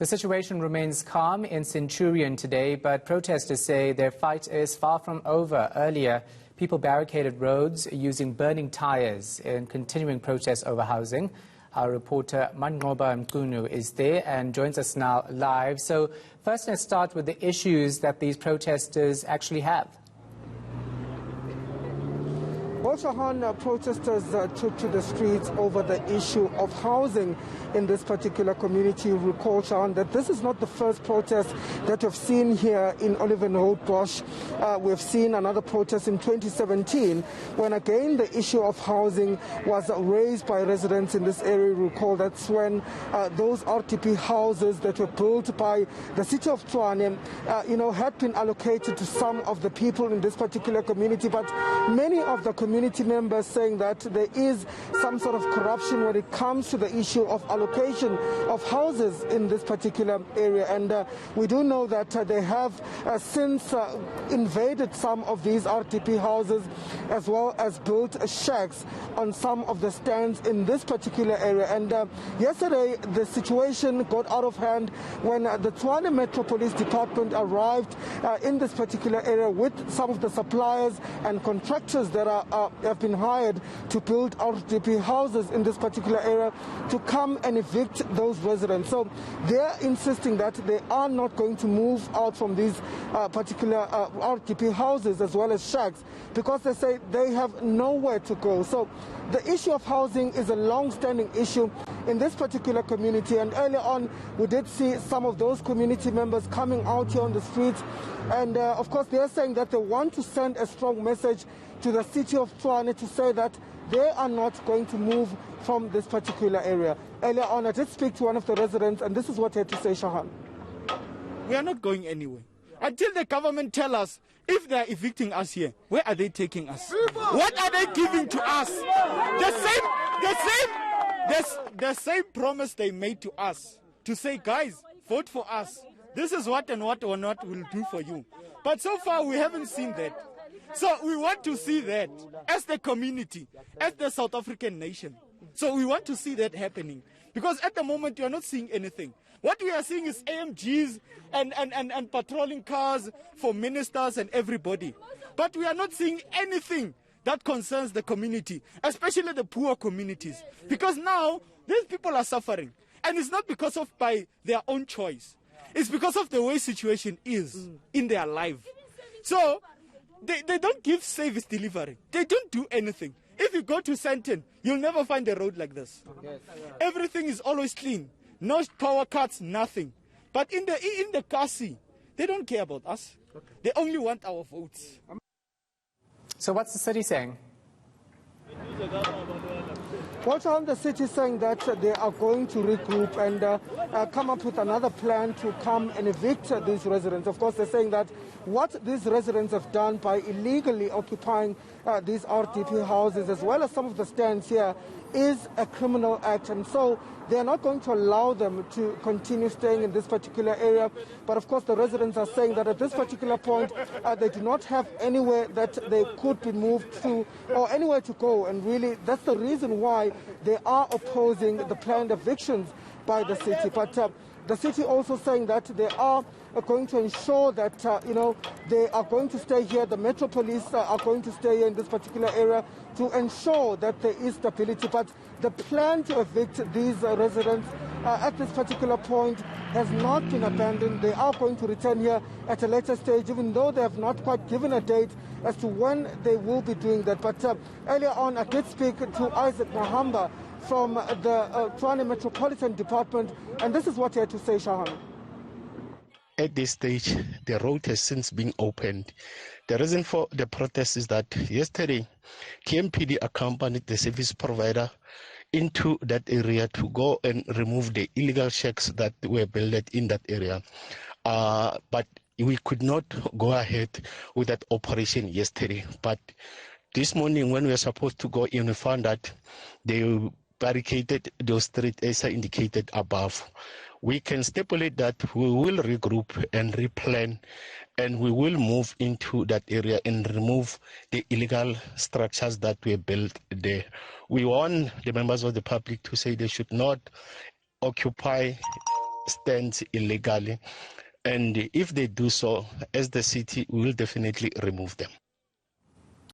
The situation remains calm in Centurion today, but protesters say their fight is far from over. Earlier, people barricaded roads using burning tyres in continuing protests over housing. Our reporter MAHAMBA is there and joins us now live. So first, let's start with the issues that these protesters actually have. Well, Shahan, protesters took to the streets over the issue of housing in this particular community. You recall, Shahan, that this is not the first protest that we've seen here in Olievenhoutbosch. We've seen another protest in 2017 when again the issue of housing was raised by residents in this area. You recall that's when those RTP houses that were built by the city of Tshwane, had been allocated to some of the people in this particular community, but many of the community members saying that there is some sort of corruption when it comes to the issue of allocation of houses in this particular area. And we do know that they have since invaded some of these RTP houses, as well as built shacks on some of the stands in this particular area. And yesterday the situation got out of hand when the Tshwane Metro Police Department arrived in this particular area with some of the suppliers and contractors that have been hired to build RTP houses in this particular area to come and evict those residents. So they're insisting that they are not going to move out from these particular RTP houses as well as shacks, because they say they have nowhere to go. So the issue of housing is a long-standing issue in this particular community, and earlier on we did see some of those community members coming out here on the streets, and of course they're saying that they want to send a strong message to the city of Tshwane to say that they are not going to move from this particular area. Earlier on I did speak to one of the residents, and this is what he had to say, Shahan. We are not going anywhere until the government tell us if they are evicting us here, where are they taking us? What are they giving to us? The same promise they made to us, to say, guys, vote for us. This is what and what or not will do for you. But so far we haven't seen that. So we want to see that as the community, as the South African nation. So we want to see that happening. Because at the moment we are not seeing anything. What we are seeing is AMGs and patrolling cars for ministers and everybody. But we are not seeing anything that concerns the community, especially the poor communities. Because now these people are suffering. And it's not because of by their own choice. It's because of the way situation is in their life. So they don't give service delivery. They don't do anything. If you go to Centurion, you'll never find a road like this. Everything is always clean. No power cuts, nothing. But in the Kasi, they don't care about us. They only want our votes. So what's the city saying? What's on the city saying that they are going to regroup and come up with another plan to come and evict these residents. Of course, they're saying that what these residents have done by illegally occupying these RTP houses, as well as some of the stands here, is a criminal act, and so they are not going to allow them to continue staying in this particular area. But of course the residents are saying that at this particular point they do not have anywhere that they could be moved to or anywhere to go, and really that's the reason why they are opposing the planned evictions by the city. But the city also saying that they are going to ensure that they are going to stay here. The Metro Police are going to stay here in this particular area to ensure that there is stability. But the plan to evict these residents at this particular point has not been abandoned. They are going to return here at a later stage, even though they have not quite given a date as to when they will be doing that. But earlier on I did speak to Isaac MAHAMBA from the Tshwane Metropolitan Department, and this is what he had to say, Shahan. At this stage, the road has since been opened. The reason for the protest is that yesterday, TMPD accompanied the service provider into that area to go and remove the illegal shacks that were built in that area. But we could not go ahead with that operation yesterday. But this morning, when we were supposed to go in, we found that they barricaded those streets as I indicated above. We can stipulate that we will regroup and replan, and we will move into that area and remove the illegal structures that were built there. We want the members of the public to say they should not occupy stands illegally. And if they do so, as the city, we will definitely remove them.